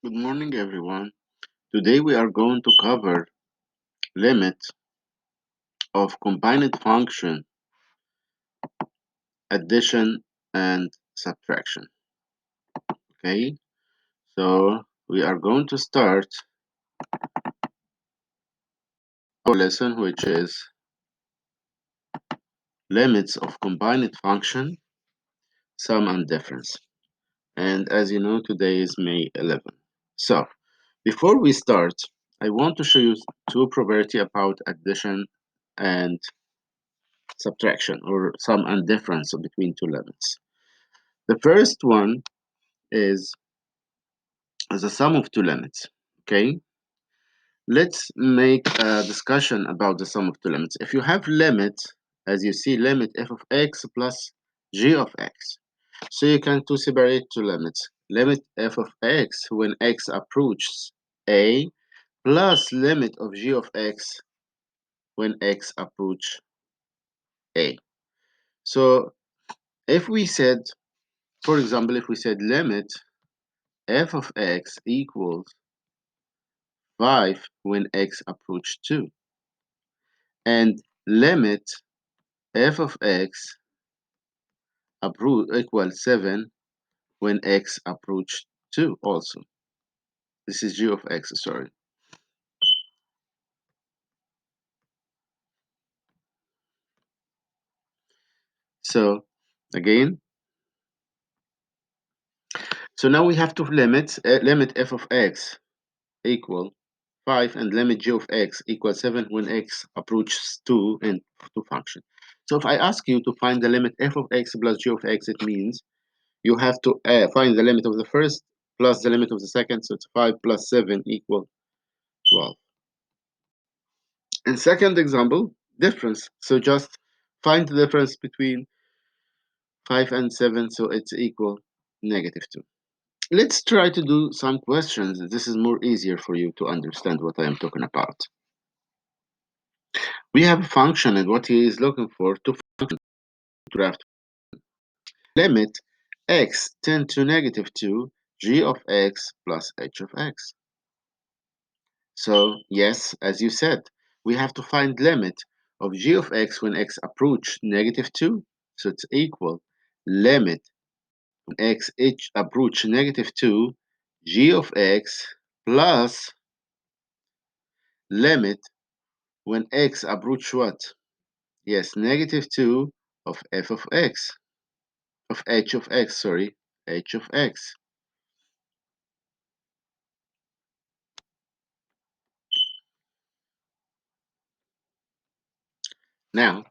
Good morning, everyone. Today we are going to cover limit of combined function, addition and subtraction. Okay, so we are going to start our lesson, which is limits of combined function, sum and difference. And as you know, today is May 11th. So before we start, I want to show you two property about addition and subtraction, or sum and difference between two limits. The first one is the sum of two limits. Okay, let's make a discussion about the sum of two limits. If you have limit, as you see, limit f of x plus g of x, so you can separate two limits. Limit f of x when x approaches a plus limit of g of x when x approach a. So if we said, for example, if we said limit f of x equals 5 when x approach 2, and limit f of x equals 7 when x approach 2 also. This is g of x, sorry. So again, so now we have to limit f of x equal 5 and limit g of x equals 7 when x approaches 2 in two function. So if I ask you to find the limit f of x plus g of x, it means you have to find the limit of the first plus the limit of the second, so it's 5 plus 7 equal 12. And second example, difference. So just find the difference between 5 and 7, so it's equal -2. Let's try to do some questions. This is more easier for you to understand what I am talking about. We have a function, and what he is looking for to function draft. Limit x tend to -2, g of x plus h of x. So yes, as you said, we have to find limit of g of x when x approach -2. So it's equal limit when x approach -2, g of x plus limit when x approach what? Yes, -2 of f of x, of h of x, sorry, h of x. Now,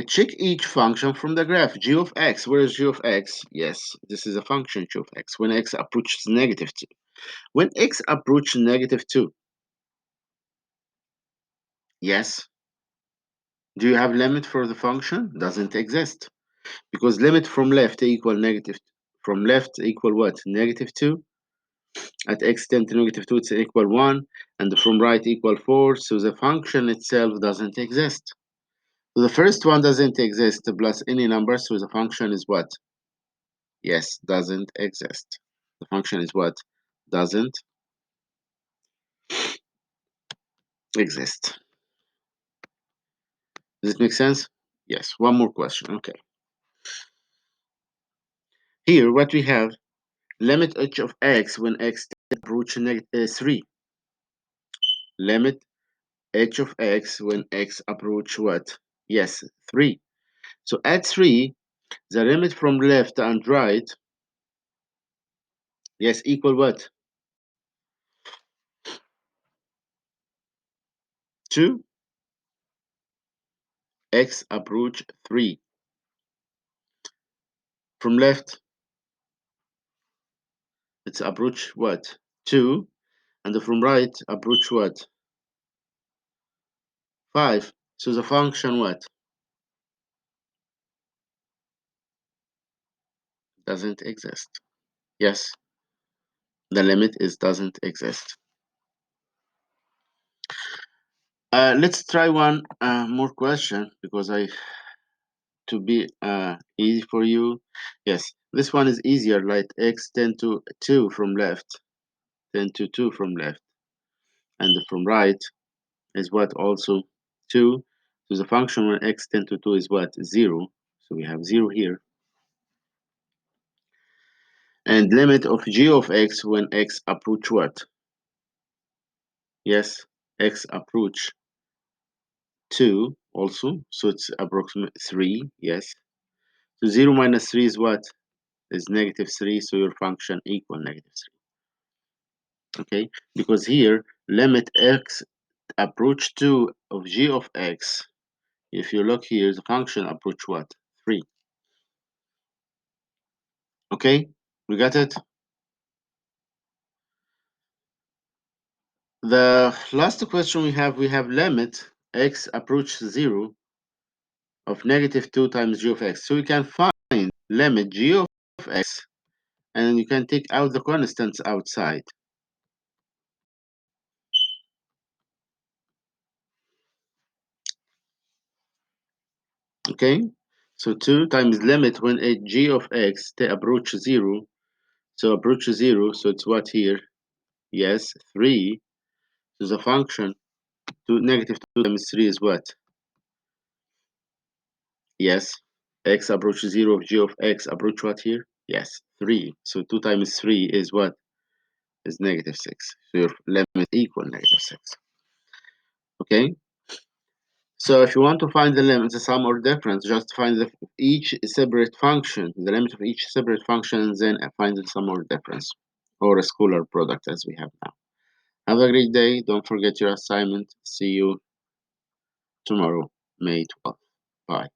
check each function from the graph. G of x, where is g of x? Yes, this is a function g of x when x approaches -2. When x approaches -2, yes, do you have limit for the function? Doesn't exist. Because limit from left equal negative, from left equal what? -2. At x tend to -2, it's equal 1. And from right equal 4. So the function itself doesn't exist. So the first one doesn't exist plus any number. So the function is what? Yes, doesn't exist. The function is what? Doesn't exist. Does it make sense? Yes. One more question. Okay. Here, what we have, limit h of x when x approaches -3. Limit h of x when x approach what? Yes, 3. So at 3, the limit from left and right, yes, equal what? 2. X approach 3. From left, it's approach what? 2. And from right, approach what? 5. So the function what? Doesn't exist. Yes, the limit is doesn't exist. Let's try one more question because to be easy for you. Yes, this one is easier. Like x tend to 2 from left tend to 2 from left, and from right is what also 2. So the function when x tend to 2 is what? 0. So we have 0 here. And limit of g of x when x approach what? Yes, x approach 2 also. So it's approximate 3. Yes. So 0 minus 3 is what? Is negative 3. So your function equal negative 3. Okay, because here limit x approach 2 of g of x. If you look here, the function approach what? 3. Okay, we got it? The last question we have limit x approach 0 of negative 2 times g of x. So we can find limit g of x, and you can take out the constants outside. Okay, so 2 times limit when a g of x they approach 0. So approach 0, so it's what here? Yes, 3. So the function to negative 2 times 3 is what? Yes, x approaches 0 of g of x approach what here? Yes, 3. So 2 times 3 is what? Is negative 6. So your limit equal negative 6. Okay? So if you want to find the limit, the sum or difference, just find each separate function, the limit of each separate function, and then find the sum or difference, or a scalar product as we have now. Have a great day. Don't forget your assignment. See you tomorrow, May 12th. Bye.